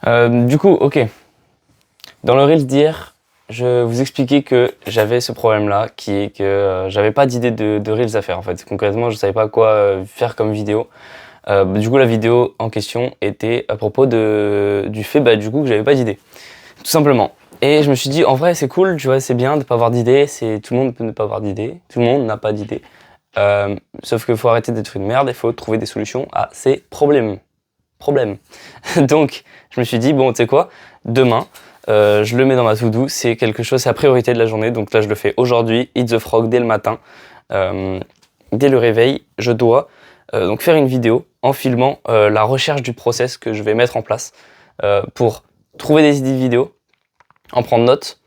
Du coup, ok. Dans le Reels d'hier, je vous expliquais que j'avais ce problème-là, qui est que j'avais pas d'idée de Reels à faire en fait. Concrètement, je savais pas quoi faire comme vidéo. Du coup, la vidéo en question était à propos du fait du coup que j'avais pas d'idée, tout simplement. Et je me suis dit, en vrai, c'est cool, tu vois, c'est bien de pas avoir d'idée. Tout le monde peut ne pas avoir d'idée. Tout le monde n'a pas d'idée. Sauf qu'il faut arrêter d'être une merde. Il faut trouver des solutions à ces problèmes. Donc, je me suis dit, bon, tu sais quoi, demain, je le mets dans ma to-do, c'est quelque chose, c'est la priorité de la journée, donc là je le fais aujourd'hui, Eat the Frog dès le matin, dès le réveil, je dois donc faire une vidéo en filmant la recherche du process que je vais mettre en place pour trouver des idées de vidéos, en prendre note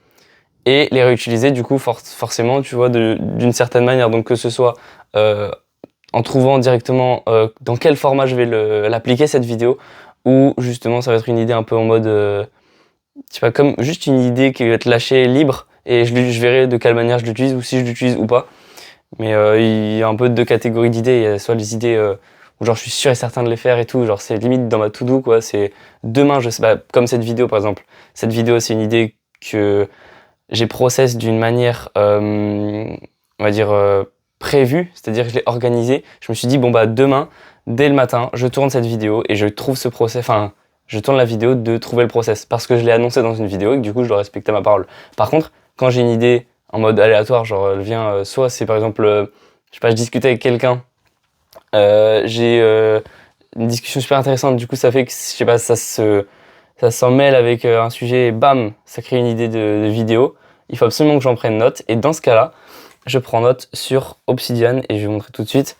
et les réutiliser du coup forcément, tu vois, d'une certaine manière, donc que ce soit en trouvant directement dans quel format je vais l'appliquer cette vidéo, ou justement ça va être une idée un peu en mode je sais pas, comme juste une idée qui va être lâchée libre et je verrai de quelle manière je l'utilise ou si je l'utilise ou pas. Mais il y a un peu deux catégories d'idées. Il y a soit les idées où genre je suis sûr et certain de les faire et tout, genre c'est limite dans ma to-do quoi. C'est demain, je sais pas, comme cette vidéo par exemple. Cette vidéo c'est une idée que j'ai process d'une manière, on va dire prévue, c'est-à-dire que je l'ai organisée. Je me suis dit bon bah demain, dès le matin, je tourne cette vidéo et je trouve ce process, enfin je tourne la vidéo de trouver le process parce que je l'ai annoncé dans une vidéo et que du coup je dois respecter ma parole. Par contre, quand j'ai une idée en mode aléatoire, genre elle vient, soit c'est par exemple, je sais pas, je discute avec quelqu'un, j'ai une discussion super intéressante, du coup ça fait que, je sais pas, ça s'en mêle avec un sujet et bam, ça crée une idée de vidéo. Il faut absolument que j'en prenne note et dans ce cas-là, je prends note sur Obsidian et je vais vous montrer tout de suite.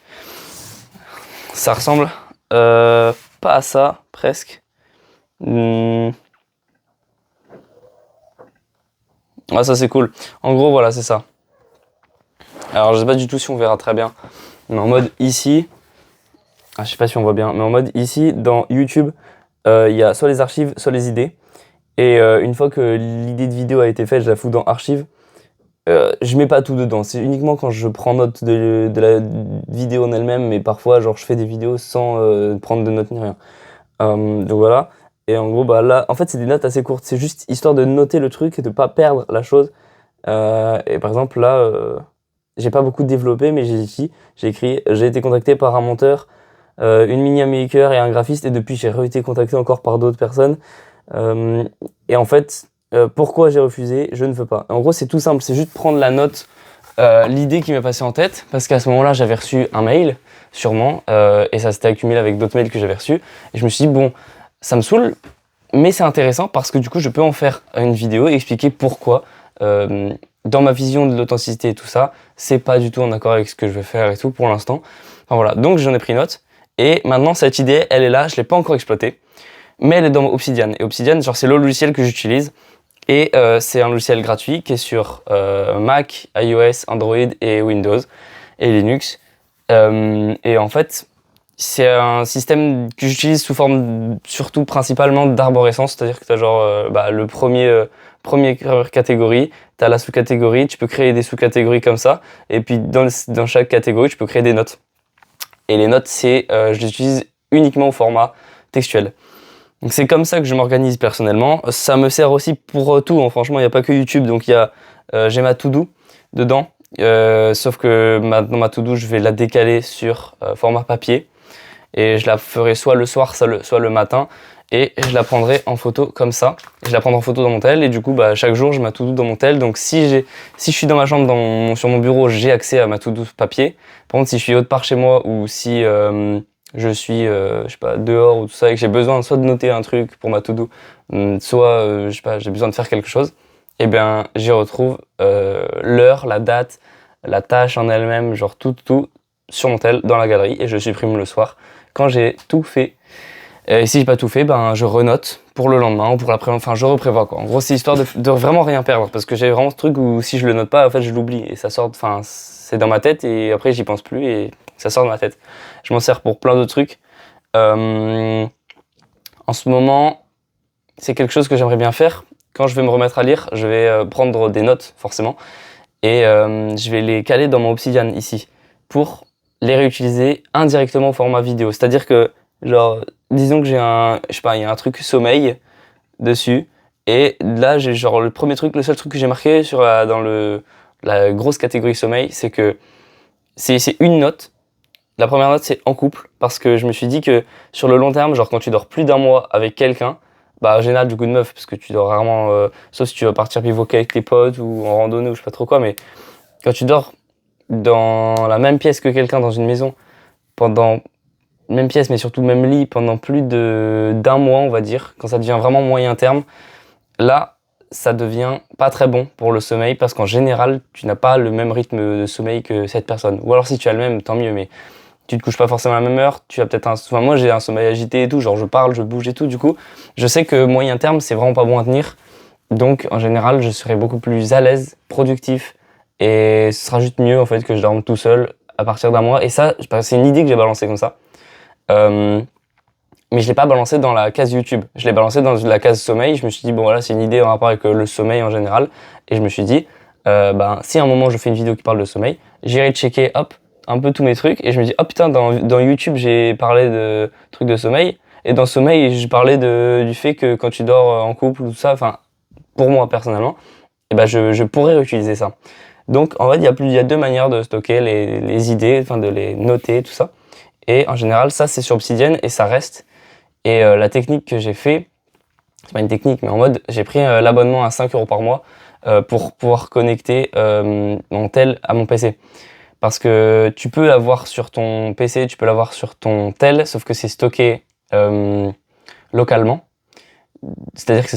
Ça ressemble pas à ça, presque. Ah ça c'est cool. En gros voilà c'est ça. Alors je sais pas du tout si on verra très bien. Mais en mode ici. Je sais pas si on voit bien. Mais en mode ici dans YouTube, il y a soit les archives, soit les idées. Et une fois que l'idée de vidéo a été faite, je la fous dans archives. Je mets pas tout dedans. C'est uniquement quand je prends note de la vidéo en elle-même. Mais parfois genre je fais des vidéos sans prendre de notes ni rien. Donc voilà. Et en gros, bah là, en fait, c'est des notes assez courtes. C'est juste histoire de noter le truc et de pas perdre la chose. Et par exemple, là, j'ai pas beaucoup développé, mais j'ai écrit, j'ai été contacté par un monteur, une mini maker et un graphiste, et depuis, j'ai été contacté encore par d'autres personnes. Et en fait, pourquoi j'ai refusé? Je ne veux pas. En gros, c'est tout simple. C'est juste prendre la note, l'idée qui m'est passée en tête, parce qu'à ce moment-là, j'avais reçu un mail, sûrement, et ça s'était accumulé avec d'autres mails que j'avais reçus. Et je me suis dit, bon, ça me saoule, mais c'est intéressant parce que du coup, je peux en faire une vidéo et expliquer pourquoi, dans ma vision de l'authenticité et tout ça, c'est pas du tout en accord avec ce que je veux faire et tout pour l'instant. Enfin voilà, donc j'en ai pris note. Et maintenant, cette idée, elle est là, je l'ai pas encore exploitée, mais elle est dans Obsidian. Et Obsidian, genre, c'est le logiciel que j'utilise. Et c'est un logiciel gratuit qui est sur Mac, iOS, Android et Windows et Linux. Et en fait, c'est un système que j'utilise sous forme surtout principalement d'arborescence, c'est-à-dire que tu as genre le première catégorie, tu as la sous-catégorie, tu peux créer des sous-catégories comme ça, et puis dans chaque catégorie, tu peux créer des notes. Et les notes, je les utilise uniquement au format textuel. Donc c'est comme ça que je m'organise personnellement. Ça me sert aussi pour tout, hein. Franchement, il n'y a pas que YouTube, donc j'ai ma to-do dedans, sauf que maintenant ma to-do, je vais la décaler sur format papier. Et je la ferai soit le soir, soit le matin, et je la prendrai en photo comme ça. Je la prendrai en photo dans mon tel, et du coup, chaque jour, je mets ma to-do dans mon tel. Donc si je suis dans ma chambre, sur mon bureau, j'ai accès à ma to-do papier. Par contre, si je suis autre part chez moi, ou si je suis, je sais pas, dehors ou tout ça, et que j'ai besoin soit de noter un truc pour ma to-do, soit, je sais pas, j'ai besoin de faire quelque chose, et bien, j'y retrouve l'heure, la date, la tâche en elle-même, genre tout sur mon tel, dans la galerie, et je supprime le soir quand j'ai tout fait. Et si j'ai pas tout fait, je renote pour le lendemain ou pour l'après, enfin je reprévois quoi. En gros, c'est histoire de vraiment rien perdre, parce que j'ai vraiment ce truc où si je le note pas, en fait je l'oublie et ça sort, enfin c'est dans ma tête et après j'y pense plus et ça sort de ma tête. Je m'en sers pour plein d'autres trucs. En ce moment, c'est quelque chose que j'aimerais bien faire. Quand je vais me remettre à lire, je vais prendre des notes forcément et je vais les caler dans mon Obsidian ici pour les réutiliser indirectement au format vidéo. C'est-à-dire que, genre, disons que j'ai je sais pas, il y a un truc sommeil, dessus. Et là, j'ai genre le seul truc que j'ai marqué dans la grosse catégorie sommeil, c'est que c'est une note. La première note, c'est en couple, parce que je me suis dit que sur le long terme, genre quand tu dors plus d'un mois avec quelqu'un, bah en général du coup de meuf, parce que tu dors rarement, sauf si tu vas partir bivouaquer avec tes potes ou en randonnée ou je sais pas trop quoi, mais quand tu dors dans la même pièce que quelqu'un dans une maison, pendant même pièce mais surtout même lit, pendant plus d'un mois on va dire, quand ça devient vraiment moyen terme, là ça devient pas très bon pour le sommeil, parce qu'en général tu n'as pas le même rythme de sommeil que cette personne. Ou alors si tu as le même, tant mieux, mais tu te couches pas forcément à la même heure, tu as peut-être enfin moi j'ai un sommeil agité et tout, genre je parle, je bouge et tout, du coup je sais que moyen terme c'est vraiment pas bon à tenir, donc en général je serai beaucoup plus à l'aise, productif, et ce sera juste mieux en fait que je dorme tout seul à partir d'un mois. Et ça c'est une idée que j'ai balancée comme ça, euh, mais je l'ai pas balancé dans la case YouTube, je l'ai balancé dans la case sommeil. Je me suis dit bon voilà, c'est une idée en rapport avec le sommeil en général, et je me suis dit si à un moment je fais une vidéo qui parle de sommeil, j'irai checker hop un peu tous mes trucs, et je me dis oh putain, dans YouTube j'ai parlé de trucs de sommeil, et dans sommeil je parlais du fait que quand tu dors en couple ou tout ça, enfin pour moi personnellement, et ben je pourrais réutiliser ça. Donc en fait il y a deux manières de stocker les idées, enfin de les noter tout ça, et en général ça c'est sur Obsidian et ça reste. Et la technique que j'ai fait, c'est pas une technique, mais en mode j'ai pris l'abonnement à 5 € par mois pour pouvoir connecter mon tel à mon PC. Parce que tu peux l'avoir sur ton PC, tu peux l'avoir sur ton tel, sauf que c'est stocké localement. C'est-à-dire que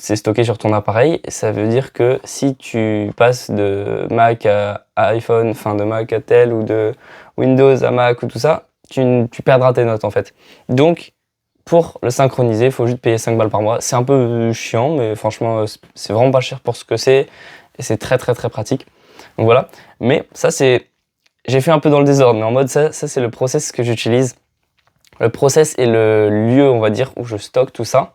c'est stocké sur ton appareil. Et ça veut dire que si tu passes de Mac à iPhone, enfin de Mac à tel, ou de Windows à Mac ou tout ça, tu perdras tes notes en fait. Donc pour le synchroniser, il faut juste payer 5 balles par mois. C'est un peu chiant, mais franchement, c'est vraiment pas cher pour ce que c'est. Et c'est très très très pratique. Donc voilà. Mais ça, j'ai fait un peu dans le désordre, mais en mode ça c'est le process que j'utilise. Le process est le lieu, on va dire, où je stocke tout ça.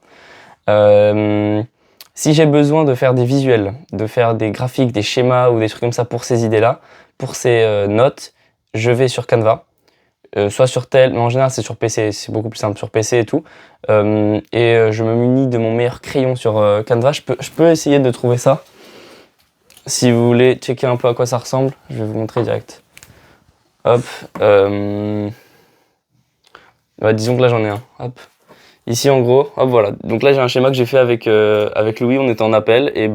Si j'ai besoin de faire des visuels, de faire des graphiques, des schémas ou des trucs comme ça pour ces idées-là, pour ces notes, je vais sur Canva. Soit sur tel, mais en général c'est sur PC, c'est beaucoup plus simple sur PC et tout. Je me munis de mon meilleur crayon sur Canva. Je peux essayer de trouver ça. Si vous voulez checker un peu à quoi ça ressemble, je vais vous montrer direct. Hop. Disons que là j'en ai un. Hop. Ici en gros, hop voilà. Donc là j'ai un schéma que j'ai fait avec Louis, on était en appel, et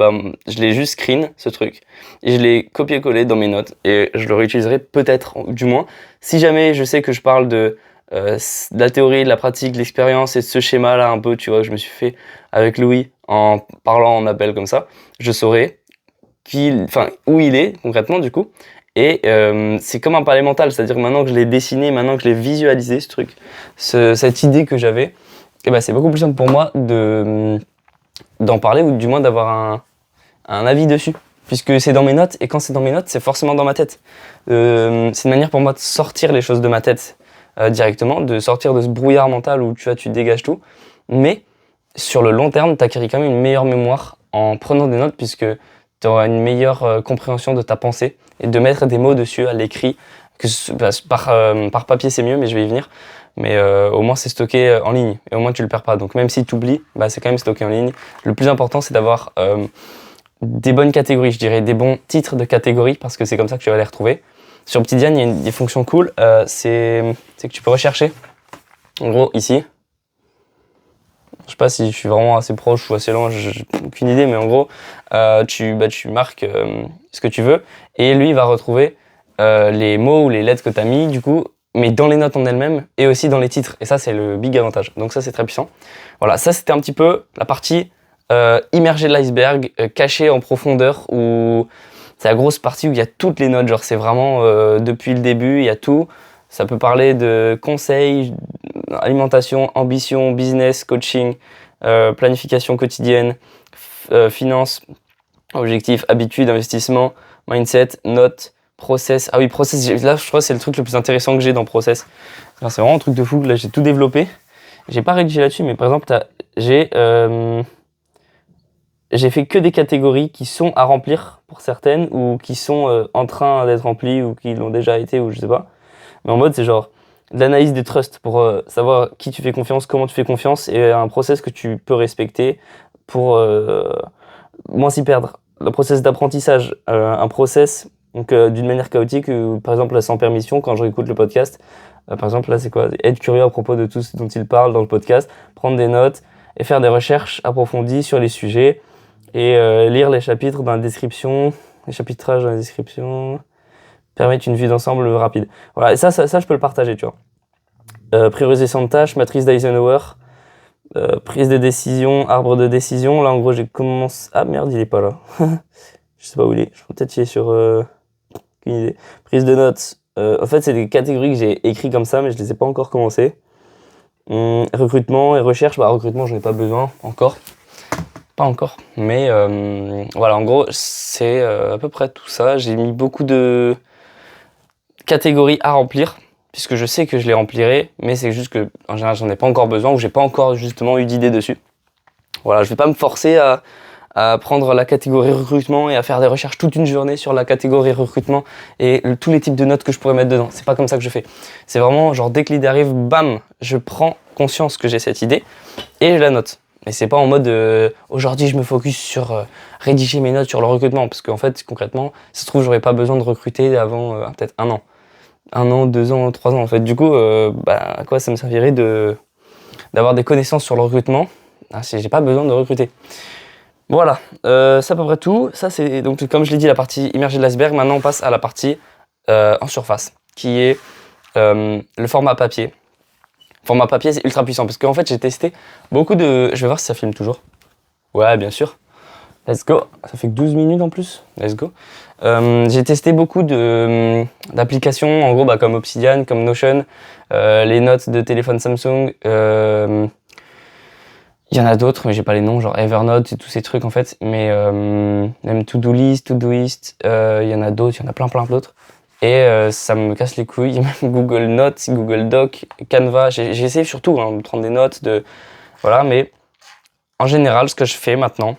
je l'ai juste screen ce truc, et je l'ai copié-collé dans mes notes, et je le réutiliserai peut-être, du moins, si jamais je sais que je parle de la théorie, de la pratique, de l'expérience, et de ce schéma là un peu, tu vois, que je me suis fait avec Louis en parlant en appel comme ça, je saurai où il est concrètement du coup. Et c'est comme un palais mental, c'est-à-dire que maintenant que je l'ai dessiné, maintenant que je l'ai visualisé ce truc, cette idée que j'avais, et c'est beaucoup plus simple pour moi d'en parler, ou du moins d'avoir un avis dessus, puisque c'est dans mes notes, et quand c'est dans mes notes, c'est forcément dans ma tête. C'est une manière pour moi de sortir les choses de ma tête directement, de sortir de ce brouillard mental où tu dégages tout. Mais sur le long terme, tu acquéris quand même une meilleure mémoire en prenant des notes, puisque tu auras une meilleure compréhension de ta pensée, et de mettre des mots dessus à l'écrit, par papier c'est mieux, mais je vais y venir. Mais au moins c'est stocké en ligne, et au moins tu le perds pas. Donc même si tu oublies, c'est quand même stocké en ligne. Le plus important c'est d'avoir des bonnes catégories, je dirais, des bons titres de catégories, parce que c'est comme ça que tu vas les retrouver. Sur Obsidian, il y a des fonctions cool, c'est que tu peux rechercher. En gros, ici, je sais pas si je suis vraiment assez proche ou assez loin, j'ai aucune idée, mais en gros, tu marques ce que tu veux, et lui il va retrouver les mots ou les lettres que tu as mis, du coup, mais dans les notes en elles-mêmes, et aussi dans les titres. Et ça, c'est le big avantage. Donc ça, c'est très puissant. Voilà, ça, c'était un petit peu la partie immergée de l'iceberg, cachée en profondeur, où c'est la grosse partie où il y a toutes les notes. Genre, c'est vraiment, depuis le début, il y a tout. Ça peut parler de conseils, alimentation, ambition, business, coaching, planification quotidienne, finance, objectifs, habitudes, investissement, mindset, notes, process. Ah oui, process, là je crois que c'est le truc le plus intéressant que j'ai dans process. Alors, c'est vraiment un truc de fou, là j'ai tout développé. J'ai pas rédigé là-dessus, mais par exemple j'ai fait que des catégories qui sont à remplir pour certaines, ou qui sont en train d'être remplies, ou qui l'ont déjà été, ou je sais pas. Mais en mode c'est genre de l'analyse des trusts pour savoir qui tu fais confiance, comment tu fais confiance, et un process que tu peux respecter pour moins s'y perdre. Le process d'apprentissage, un process donc, d'une manière chaotique, par exemple là, sans permission, quand je réécoute le podcast, par exemple là c'est quoi? Être curieux à propos de tout ce dont il parle dans le podcast, prendre des notes et faire des recherches approfondies sur les sujets et lire les chapitres dans la description, les chapitrages dans la description, permettre une vue d'ensemble rapide. Voilà, et ça je peux le partager, tu vois. Priorisation de tâches, matrice d'Eisenhower, prise de décision, arbre de décision. Là, en gros, j'ai commencé... Ah merde, il est pas là. Je sais pas où il est. Je peut-être qu'il est sur... Aucune idée. Prise de notes. En fait, c'est des catégories que j'ai écrites comme ça, mais je les ai pas encore commencées. Recrutement et recherche. Bah, recrutement, j'en ai pas besoin encore. Pas encore. Mais voilà, en gros, c'est à peu près tout ça. J'ai mis beaucoup de catégories à remplir, puisque je sais que je les remplirai, mais c'est juste que en général j'en ai pas encore besoin ou j'ai pas encore justement eu d'idée dessus. Voilà, je vais pas me forcer à prendre la catégorie recrutement et à faire des recherches toute une journée sur la catégorie recrutement et tous les types de notes que je pourrais mettre dedans. C'est pas comme ça que je fais. C'est vraiment genre dès que l'idée arrive, bam, je prends conscience que j'ai cette idée et je la note. Et c'est pas en mode aujourd'hui je me focus sur rédiger mes notes sur le recrutement, parce qu'en fait concrètement, ça se trouve j'aurais pas besoin de recruter avant peut-être 1 an, 2 ans, 3 ans en fait. Du coup, à quoi ça me servirait d'avoir des connaissances sur le recrutement si j'ai pas besoin de recruter. Voilà, c'est à peu près tout. Ça c'est donc comme je l'ai dit la partie immergée de l'iceberg. Maintenant on passe à la partie en surface, qui est le format papier. Format papier c'est ultra puissant parce qu'en fait j'ai testé beaucoup de... Je vais voir si ça filme toujours. Ouais, bien sûr. Let's go. Ça fait que 12 minutes en plus. Let's go. J'ai testé beaucoup d'applications, en gros comme Obsidian, comme Notion, les notes de téléphone Samsung. Il y en a d'autres, mais j'ai pas les noms, genre Evernote et tous ces trucs en fait. Mais même Todoist, il y en a d'autres, il y en a plein d'autres. Et ça me casse les couilles. Même Google Notes, Google Doc, Canva. J'ai essayé surtout de prendre des notes, voilà. Mais en général, ce que je fais maintenant,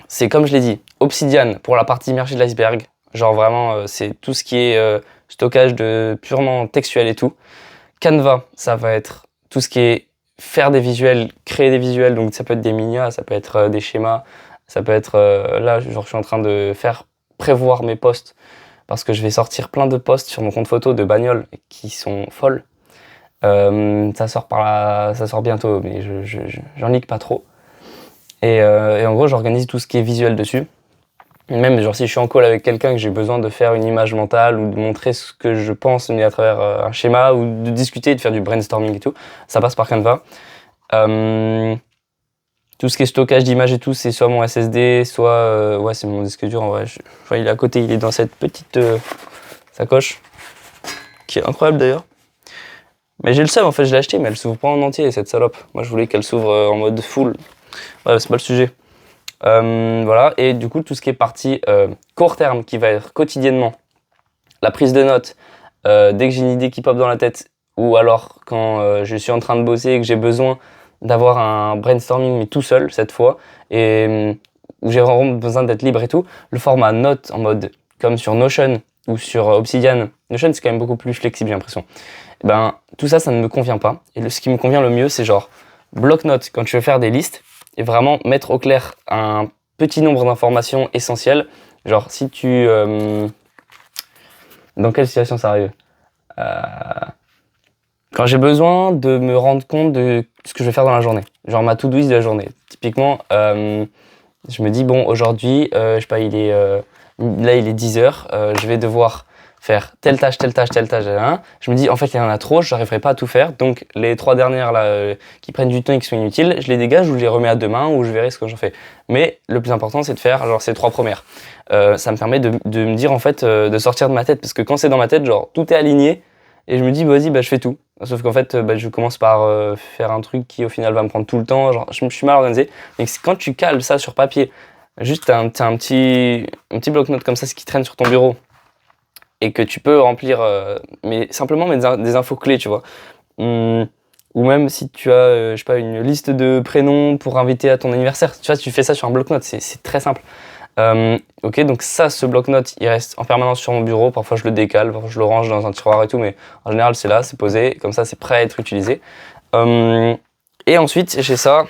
c'est comme je l'ai dit, Obsidian pour la partie immergée de l'iceberg. Genre vraiment, c'est tout ce qui est stockage de purement textuel et tout. Canva, ça va être tout ce qui est faire des visuels, créer des visuels. Donc ça peut être des minas, ça peut être des schémas, ça peut être... là, genre je suis en train de prévoir mes posts parce que je vais sortir plein de posts sur mon compte photo de bagnoles qui sont folles. Ça sort bientôt, mais j'en leak pas trop. Et en gros, j'organise tout ce qui est visuel dessus. Même genre si je suis en call avec quelqu'un que j'ai besoin de faire une image mentale ou de montrer ce que je pense mais à travers un schéma ou de discuter, de faire du brainstorming et tout, ça passe par Canva. Tout ce qui est stockage d'images et tout, c'est soit mon SSD, soit ouais, c'est mon disque dur en vrai. Il est à côté, il est dans cette petite sacoche qui est incroyable d'ailleurs. Mais j'ai le seum en fait, je l'ai acheté mais elle s'ouvre pas en entier cette salope. Moi je voulais qu'elle s'ouvre en mode full. Ouais, c'est pas le sujet. Voilà, et du coup tout ce qui est partie court terme qui va être quotidiennement la prise de notes dès que j'ai une idée qui pop dans la tête ou alors quand je suis en train de bosser et que j'ai besoin d'avoir un brainstorming mais tout seul cette fois et où j'ai vraiment besoin d'être libre et tout, le format note en mode comme sur Notion ou sur Obsidian. Notion c'est quand même beaucoup plus flexible j'ai l'impression. Et tout ça ne me convient pas et ce qui me convient le mieux c'est genre bloc-notes quand tu veux faire des listes et vraiment mettre au clair un petit nombre d'informations essentielles. Genre, si tu... dans quelle situation ça arrive quand j'ai besoin de me rendre compte de ce que je vais faire dans la journée. Genre ma to-do list de la journée. Typiquement, je me dis, bon, aujourd'hui, je sais pas, là, il est 10h, je vais devoir faire telle tâche. Je me dis, en fait, il y en a trop, je n'arriverai pas à tout faire. Donc, les 3 dernières là, qui prennent du temps et qui sont inutiles, je les dégage ou je les remets à demain ou je verrai ce que j'en fais. Mais le plus important, c'est de faire genre, ces 3 premières. Ça me permet de me dire, en fait, de sortir de ma tête. Parce que quand c'est dans ma tête, genre, tout est aligné. Et je me dis, vas-y, je fais tout. Sauf qu'en fait, je commence par faire un truc qui, au final, va me prendre tout le temps. Genre, je suis mal organisé. Mais quand tu cales ça sur papier, juste t'as un petit bloc-notes comme ça, ce qui traîne sur ton bureau, et que tu peux remplir, mais simplement mettre des infos clés, tu vois. Ou même si tu as, je sais pas, une liste de prénoms pour inviter à ton anniversaire, tu vois, tu fais ça sur un bloc-notes, c'est très simple. Ok, donc ça, ce bloc-notes, il reste en permanence sur mon bureau. Parfois, je le décale, parfois, je le range dans un tiroir et tout, mais en général, c'est là, c'est posé, comme ça, c'est prêt à être utilisé. Et ensuite, j'ai ça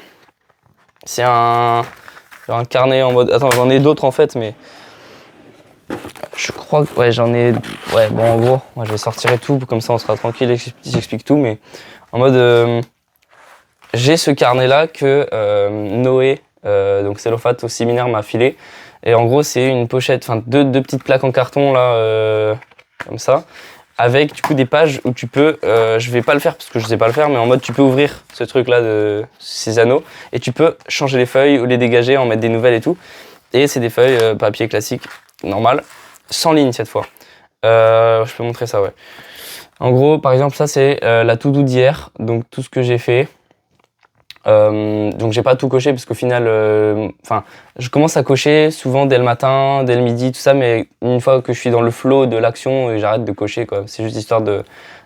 C'est un carnet en mode... Attends, j'en ai d'autres en fait, mais... Je crois que... Ouais, j'en ai... Ouais, bon, en gros, moi je vais sortir et tout, comme ça on sera tranquille et j'explique tout, mais en mode... j'ai ce carnet-là que Noé, donc Cellophat au séminaire, m'a filé. Et en gros, c'est une pochette, enfin deux petites plaques en carton, là, comme ça, avec du coup des pages où tu peux... je vais pas le faire parce que je sais pas le faire, mais en mode tu peux ouvrir ce truc-là, de ces anneaux, et tu peux changer les feuilles ou les dégager, en mettre des nouvelles et tout. Et c'est des feuilles papier classique, normal, sans ligne cette fois. Je peux montrer ça, ouais. En gros, par exemple, ça c'est la to-do d'hier, donc tout ce que j'ai fait. Donc j'ai pas tout coché parce qu'au final, je commence à cocher souvent dès le matin, dès le midi, tout ça, mais une fois que je suis dans le flow de l'action, j'arrête de cocher, quoi. C'est juste histoire de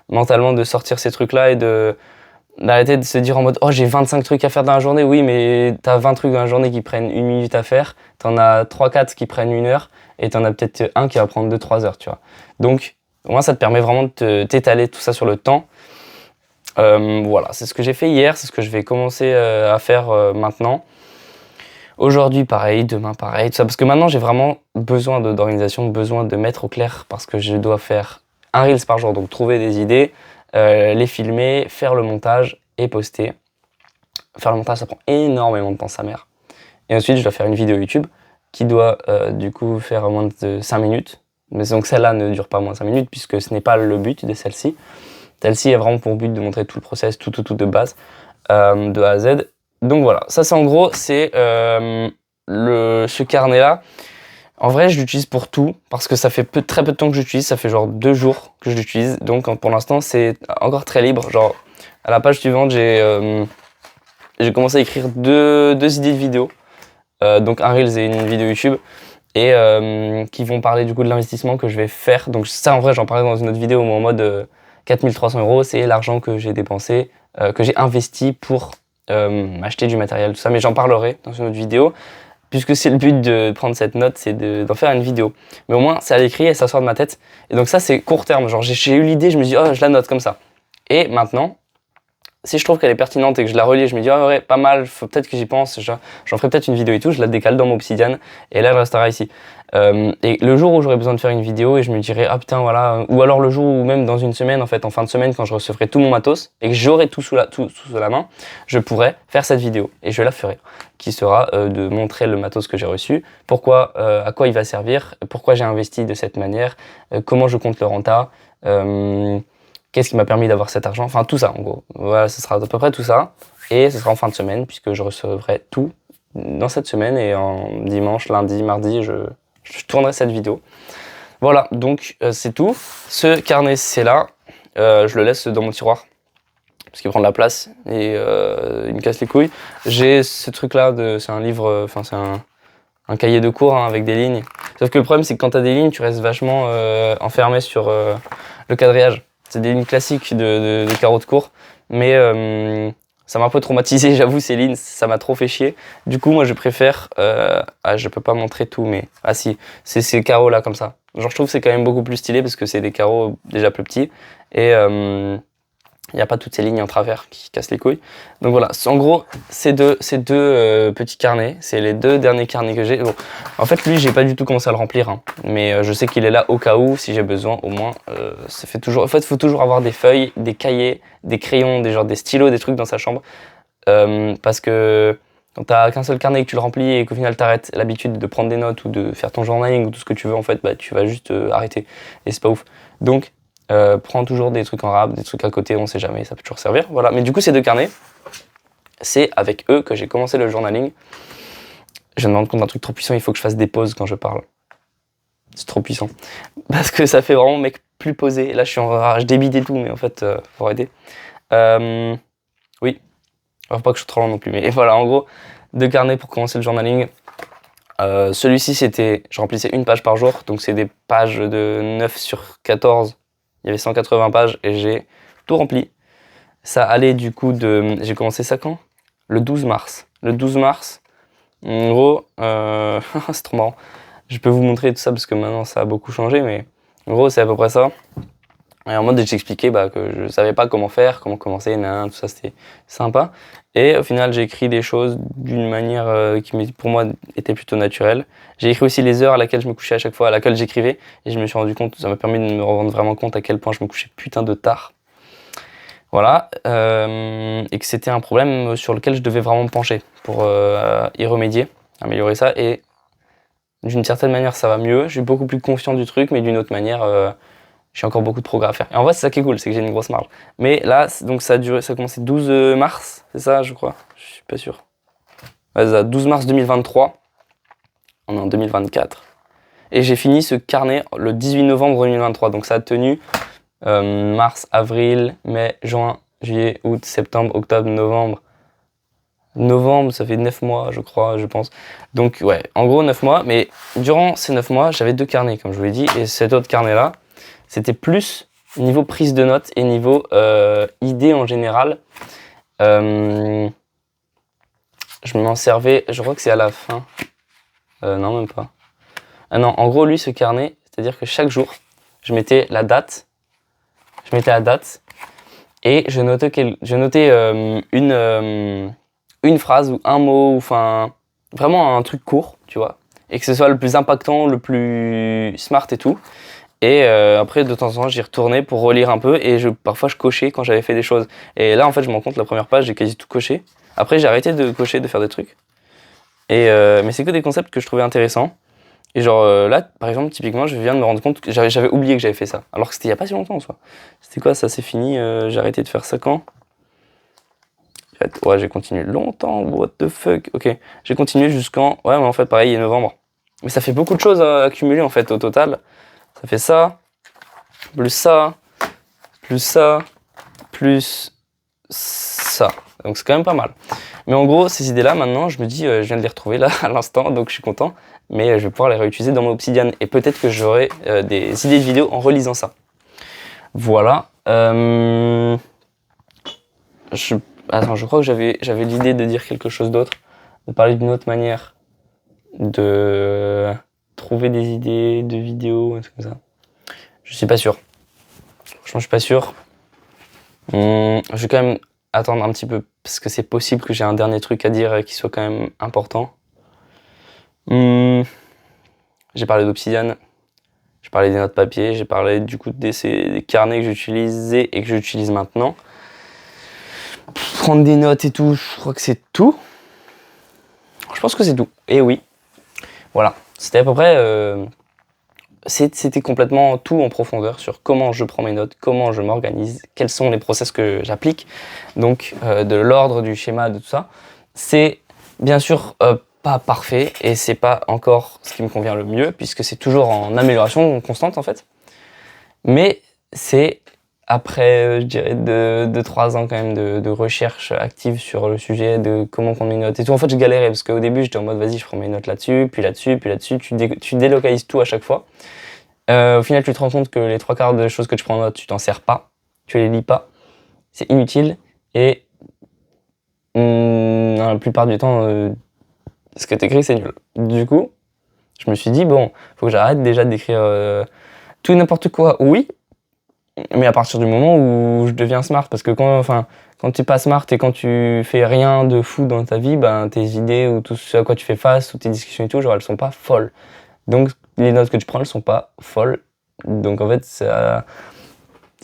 mentalement de sortir ces trucs-là et d'arrêter de se dire en mode oh j'ai 25 trucs à faire dans la journée. Oui, mais t'as 20 trucs dans la journée qui prennent 1 minute à faire, t'en as 3-4 qui prennent 1 heure et t'en as peut-être un qui va prendre 2-3 heures, tu vois. Donc au moins ça te permet vraiment de t'étaler tout ça sur le temps. Voilà, c'est ce que j'ai fait hier, c'est ce que je vais commencer à faire maintenant. Aujourd'hui pareil, demain pareil, tout ça, parce que maintenant j'ai vraiment besoin d'organisation, besoin de mettre au clair, parce que je dois faire un Reels par jour, donc trouver des idées, les filmer, faire le montage et poster. Faire le montage, ça prend énormément de temps, sa mère. Et ensuite je dois faire une vidéo YouTube qui doit du coup faire moins de 5 minutes. Mais donc celle-là ne dure pas moins de 5 minutes, puisque ce n'est pas le but de celle-ci. Celle-ci a vraiment pour but de montrer tout le process, tout de base, de A à Z. Donc voilà, ça c'est en gros, c'est ce carnet-là. En vrai, je l'utilise pour tout, parce que ça fait très peu de temps que j'utilise, ça fait genre 2 jours que je l'utilise. Donc pour l'instant, c'est encore très libre. Genre, à la page suivante, j'ai commencé à écrire deux idées de vidéos. Donc un Reels et une vidéo YouTube. Et qui vont parler du coup de l'investissement que je vais faire. Donc ça, en vrai, j'en parlais dans une autre vidéo, mais en mode 4300 €, c'est l'argent que j'ai dépensé, que j'ai investi pour m'acheter du matériel, tout ça. Mais j'en parlerai dans une autre vidéo, puisque c'est le but de prendre cette note, c'est d'en faire une vidéo. Mais au moins, c'est à l'écrit et ça sort de ma tête. Et donc ça, c'est court terme. Genre, j'ai eu l'idée, je me dis, oh, je la note comme ça. Et maintenant, si je trouve qu'elle est pertinente et que je la relis, je me dis, oh ouais, pas mal, faut peut-être que j'y pense, j'en ferai peut-être une vidéo et tout, je la décale dans mon Obsidian, et là, elle restera ici. Et le jour où j'aurai besoin de faire une vidéo, et je me dirai, ah putain, voilà, ou alors le jour où même dans une semaine, en fait, en fin de semaine, quand je recevrai tout mon matos, et que j'aurai tout sous la main, je pourrai faire cette vidéo, et je la ferai, qui sera de montrer le matos que j'ai reçu, pourquoi, à quoi il va servir, pourquoi j'ai investi de cette manière, comment je compte le renta, qu'est-ce qui m'a permis d'avoir cet argent, enfin tout ça en gros. Voilà, ce sera à peu près tout ça. Et ce sera en fin de semaine, puisque je recevrai tout dans cette semaine. Et en dimanche, lundi, mardi, je tournerai cette vidéo. Voilà, donc c'est tout. Ce carnet, c'est là. Je le laisse dans mon tiroir, parce qu'il prend de la place et il me casse les couilles. J'ai ce truc-là, c'est un livre, enfin c'est un cahier de cours hein, avec des lignes. Sauf que le problème, c'est que quand tu as des lignes, tu restes vachement enfermé sur le quadrillage. C'est des lignes classiques de carreaux de cours, mais ça m'a un peu traumatisé, j'avoue, ces lignes, ça m'a trop fait chier. Du coup, moi, je préfère... je peux pas montrer tout, mais... Ah si, c'est ces carreaux-là, comme ça. Genre, je trouve que c'est quand même beaucoup plus stylé, parce que c'est des carreaux déjà plus petits, et il n'y a pas toutes ces lignes en travers qui cassent les couilles. Donc voilà, en gros, ces deux petits carnets, c'est les 2 derniers carnets que j'ai. Bon, en fait, lui, j'ai pas du tout commencé à le remplir, hein, mais je sais qu'il est là au cas où, si j'ai besoin, au moins. Ça fait toujours... En fait, il faut toujours avoir des feuilles, des cahiers, des crayons, des stylos, des trucs dans sa chambre. Parce que quand t'as qu'un seul carnet et que tu le remplis et qu'au final t'arrêtes l'habitude de prendre des notes ou de faire ton journaling ou tout ce que tu veux, en fait, bah, tu vas juste arrêter. Et c'est pas ouf. Donc, prends toujours des trucs en rab, des trucs à côté, on sait jamais, ça peut toujours servir. Voilà. Mais du coup, ces 2 carnets, c'est avec eux que j'ai commencé le journaling. Je me rends compte d'un truc trop puissant, il faut que je fasse des pauses quand je parle. C'est trop puissant. Parce que ça fait vraiment mec plus posé. Là, je débite et tout, mais en fait, faut arrêter. Oui. Faut pas que je sois trop lent non plus. Mais voilà, en gros, 2 carnets pour commencer le journaling. Celui-ci, je remplissais 1 page par jour, donc c'est des pages de 9 sur 14. Il y avait 180 pages et j'ai tout rempli. Ça allait du coup j'ai commencé ça quand ? Le 12 mars. Le 12 mars, en gros, c'est trop marrant. Je peux vous montrer tout ça parce que maintenant ça a beaucoup changé, mais en gros, c'est à peu près ça. Et en mode, j'expliquais que je savais pas comment faire, comment commencer, tout ça, c'était sympa. Et au final, j'ai écrit des choses d'une manière qui, pour moi, était plutôt naturelle. J'ai écrit aussi les heures à laquelle je me couchais à chaque fois, à laquelle j'écrivais. Et je me suis rendu compte, ça m'a permis de me rendre vraiment compte à quel point je me couchais putain de tard. Voilà. Et que c'était un problème sur lequel je devais vraiment me pencher pour y remédier, améliorer ça. Et d'une certaine manière, ça va mieux. Je suis beaucoup plus confiant du truc, mais d'une autre manière, j'ai encore beaucoup de progrès à faire. Et en vrai, c'est ça qui est cool, c'est que j'ai une grosse marge. Mais là, donc ça a commencé 12 mars, c'est ça, je crois. Je suis pas sûr. Ouais, c'est ça, 12 mars 2023. On est en 2024. Et j'ai fini ce carnet le 18 novembre 2023. Donc ça a tenu mars, avril, mai, juin, juillet, août, septembre, octobre, novembre. Novembre, ça fait 9 mois, je crois, je pense. Donc ouais, en gros 9 mois. Mais durant ces 9 mois, j'avais 2 carnets, comme je vous l'ai dit. Et cet autre carnet-là, c'était plus niveau prise de notes et niveau idées en général. Je m'en servais, je crois que c'est à la fin. Non, même pas. Ah non, en gros, lui, ce carnet, c'est-à-dire que chaque jour, je mettais la date. Je mettais la date et je notais une phrase ou un mot, enfin, vraiment un truc court, tu vois. Et que ce soit le plus impactant, le plus smart et tout. Et après, de temps en temps, j'y retournais pour relire un peu et parfois je cochais quand j'avais fait des choses. Et là, en fait, je me rends compte, la première page, j'ai quasi tout coché. Après, j'ai arrêté de cocher, de faire des trucs. Mais c'est que des concepts que je trouvais intéressants. Et genre là, par exemple, typiquement, je viens de me rendre compte que j'avais oublié que j'avais fait ça. Alors que c'était il y a pas si longtemps en soi. C'était quoi, ça c'est fini, j'ai arrêté de faire ça quand? Ouais, j'ai continué longtemps, what the fuck. Ok, j'ai continué jusqu'en... Ouais, mais en fait, pareil, novembre. Mais ça fait beaucoup de choses à accumuler en fait, au total. Ça fait ça, plus ça, plus ça, plus ça. Donc c'est quand même pas mal. Mais en gros, ces idées-là, maintenant, je me dis, je viens de les retrouver là, à l'instant, donc je suis content. Mais je vais pouvoir les réutiliser dans mon Obsidian. Et peut-être que j'aurai des idées de vidéos en relisant ça. Voilà. Attends, je crois que j'avais l'idée de dire quelque chose d'autre. De parler d'une autre manière. De trouver des idées de vidéos, un truc comme ça. Je suis pas sûr. Franchement, je suis pas sûr. Je vais quand même attendre un petit peu, parce que c'est possible que j'ai un dernier truc à dire qui soit quand même important. J'ai parlé d'Obsidian, j'ai parlé des notes papier, j'ai parlé du coup des carnets que j'utilisais et que j'utilise maintenant. Prendre des notes et tout, je crois que c'est tout. Je pense que c'est tout. Et oui, voilà. C'était à peu près... C'était complètement tout en profondeur sur comment je prends mes notes, comment je m'organise, quels sont les process que j'applique. Donc de l'ordre, du schéma, de tout ça. C'est bien sûr pas parfait et c'est pas encore ce qui me convient le mieux puisque c'est toujours en amélioration constante en fait. Mais c'est après, je dirais, 2-3 ans quand même de recherche active sur le sujet, de comment prendre mes notes et tout. En fait, je galérais parce qu'au début, j'étais en mode vas-y, je prends mes notes là-dessus, puis là-dessus, puis là-dessus. Tu délocalises tout à chaque fois. Au final, tu te rends compte que les 3/4 des choses que tu prends en note, tu t'en sers pas, tu les lis pas, c'est inutile et dans la plupart du temps, ce que tu écris, c'est nul. Du coup, je me suis dit, bon, faut que j'arrête déjà d'écrire tout et n'importe quoi, oui, mais à partir du moment où je deviens smart, parce que quand tu es pas smart et quand tu fais rien de fou dans ta vie, ben, tes idées ou tout ce à quoi tu fais face, ou tes discussions et tout, genre, elles sont pas folles. Donc, les notes que tu prends, elles sont pas folles. Donc, en fait, c'est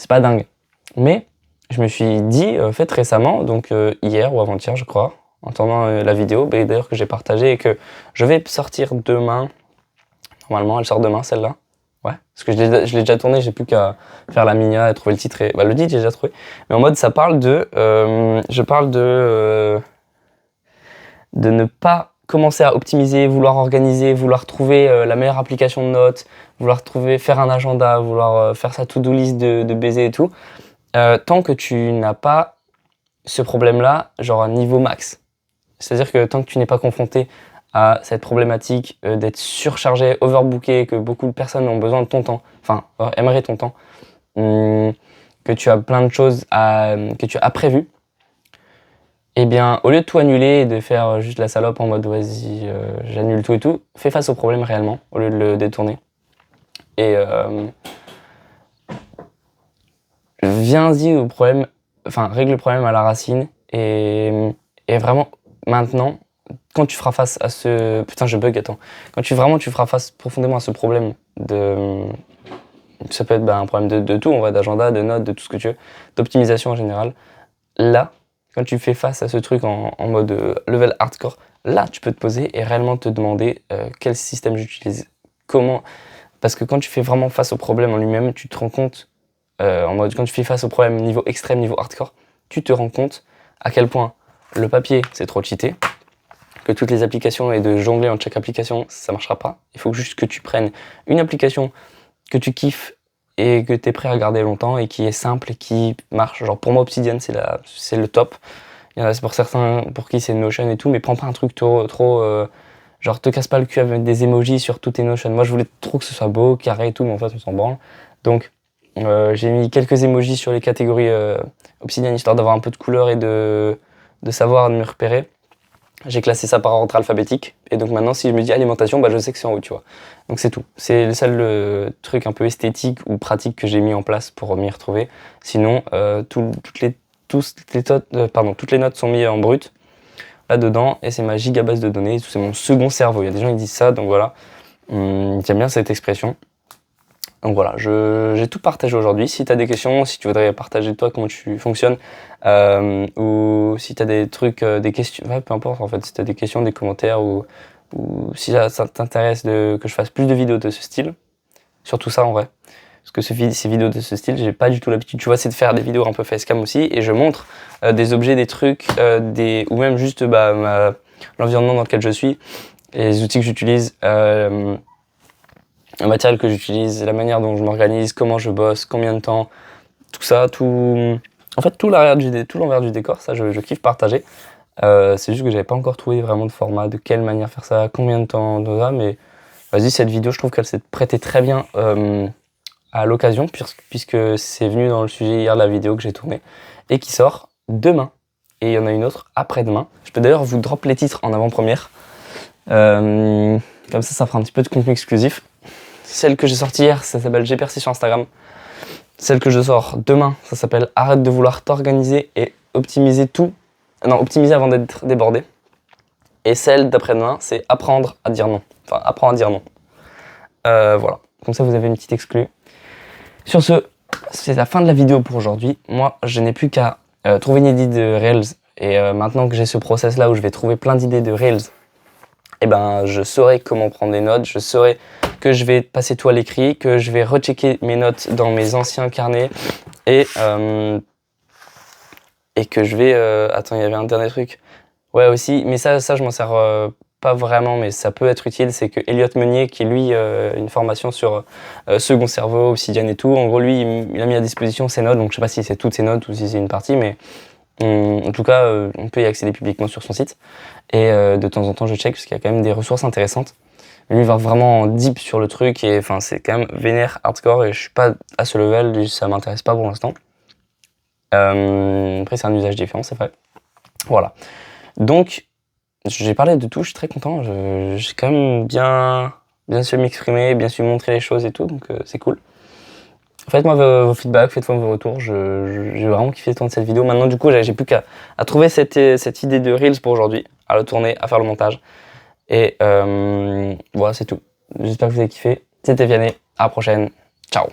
pas dingue. Mais, je me suis dit, en fait, récemment, donc hier ou avant-hier, je crois, en tournant la vidéo, d'ailleurs que j'ai partagée et que je vais sortir demain. Normalement, elle sort demain, celle-là. Ouais, parce que je l'ai déjà tourné, j'ai plus qu'à faire la mia et trouver le titre. Le titre, j'ai déjà trouvé. Mais en mode, ça parle de... je parle de ne pas commencer à optimiser, vouloir organiser, vouloir trouver la meilleure application de notes, vouloir faire un agenda, vouloir faire sa to-do list de baiser et tout. Tant que tu n'as pas ce problème-là, genre à niveau max. C'est-à-dire que tant que tu n'es pas confronté à cette problématique d'être surchargé, overbooké, que beaucoup de personnes ont besoin de ton temps, enfin, aimeraient ton temps, que tu as plein de choses que tu as prévues, eh bien, au lieu de tout annuler et de faire juste la salope en mode vas-y, j'annule tout et tout, fais face au problème réellement, au lieu de le détourner. Et viens-y au problème, enfin règle le problème à la racine et vraiment maintenant, quand tu feras face à ce... Putain je bug, attends. Quand tu feras face profondément à ce problème de... Ça peut être un problème de tout, on va d'agenda, de notes, de tout ce que tu veux, d'optimisation en général. Là, quand tu fais face à ce truc en mode level hardcore, là tu peux te poser et réellement te demander quel système j'utilise, comment... Parce que quand tu fais vraiment face au problème en lui-même, tu te rends compte, en mode quand tu fais face au problème niveau extrême, niveau hardcore, tu te rends compte à quel point le papier c'est trop cheaté, que toutes les applications et de jongler entre chaque application ça marchera pas. Il faut juste que tu prennes une application que tu kiffes et que tu es prêt à garder longtemps et qui est simple et qui marche. Genre pour moi Obsidian c'est le top. Il y en a c'est pour certains pour qui c'est Notion et tout, mais prends pas un truc trop genre te casse pas le cul avec des emojis sur tous tes Notion. Moi je voulais trop que ce soit beau, carré et tout, mais en fait on s'en branle. Donc j'ai mis quelques emojis sur les catégories Obsidian histoire d'avoir un peu de couleur et de savoir me repérer. J'ai classé ça par ordre alphabétique et donc maintenant si je me dis alimentation, je sais que c'est en haut, tu vois. Donc c'est tout. C'est le seul truc un peu esthétique ou pratique que j'ai mis en place pour m'y retrouver. Sinon, toutes les notes sont mises en brut là-dedans et c'est ma gigabase de données, c'est mon second cerveau. Il y a des gens qui disent ça, donc voilà. J'aime bien cette expression. Donc voilà, j'ai tout partagé aujourd'hui. Si tu as des questions, si tu voudrais partager toi comment tu fonctionnes, ou si tu as des trucs, des questions, ouais, peu importe en fait, si tu as des questions, des commentaires, ou si ça t'intéresse que je fasse plus de vidéos de ce style, surtout ça en vrai. Parce que ces vidéos de ce style, j'ai pas du tout l'habitude, tu vois, c'est de faire des vidéos un peu facecam aussi, et je montre des objets, des trucs, ou même juste l'environnement dans lequel je suis, et les outils que j'utilise, le matériel que j'utilise, la manière dont je m'organise, comment je bosse, combien de temps, tout ça, en fait tout l'envers du décor, ça je kiffe partager. C'est juste que j'avais pas encore trouvé vraiment de format, de quelle manière faire ça, combien de temps, tout ça, mais vas-y, cette vidéo, je trouve qu'elle s'est prêtée très bien à l'occasion, puisque c'est venu dans le sujet hier de la vidéo que j'ai tournée, et qui sort demain. Et il y en a une autre après-demain. Je peux d'ailleurs vous drop les titres en avant-première. Comme ça fera un petit peu de contenu exclusif. Celle que j'ai sortie hier, ça s'appelle J'ai percé sur Instagram. Celle que je sors demain, ça s'appelle Arrête de vouloir t'organiser et optimiser tout. Non, optimiser avant d'être débordé. Et celle d'après-demain, c'est apprendre à dire non. Enfin, apprendre à dire non. Voilà. Comme ça, vous avez une petite exclue. Sur ce, c'est la fin de la vidéo pour aujourd'hui. Moi, je n'ai plus qu'à trouver une idée de Reels. Et maintenant que j'ai ce process-là où je vais trouver plein d'idées de Reels, je saurai comment prendre des notes, je saurai que je vais passer tout à l'écrit, que je vais rechecker mes notes dans mes anciens carnets et que je vais... Attends, il y avait un dernier truc. Ouais aussi, mais ça je m'en sers pas vraiment, mais ça peut être utile, c'est que Elliot Meunier, qui lui une formation sur second cerveau, Obsidian et tout, en gros lui il a mis à disposition ses notes, donc je sais pas si c'est toutes ses notes ou si c'est une partie, mais en tout cas on peut y accéder publiquement sur son site. Et de temps en temps je check parce qu'il y a quand même des ressources intéressantes. Lui il va vraiment en deep sur le truc et enfin c'est quand même vénère hardcore et je suis pas à ce level, ça m'intéresse pas pour l'instant. Après c'est un usage différent, c'est vrai. Voilà. Donc j'ai parlé de tout, je suis très content, j'ai quand même bien su m'exprimer, bien su montrer les choses et tout, donc c'est cool. Faites-moi vos feedbacks, faites-moi vos retours, j'ai vraiment kiffé tourner cette vidéo. Maintenant du coup j'ai plus qu'à trouver cette idée de Reels pour aujourd'hui, à le tourner, à faire le montage. Et voilà c'est tout. J'espère que vous avez kiffé. C'était Vianney, à la prochaine, ciao.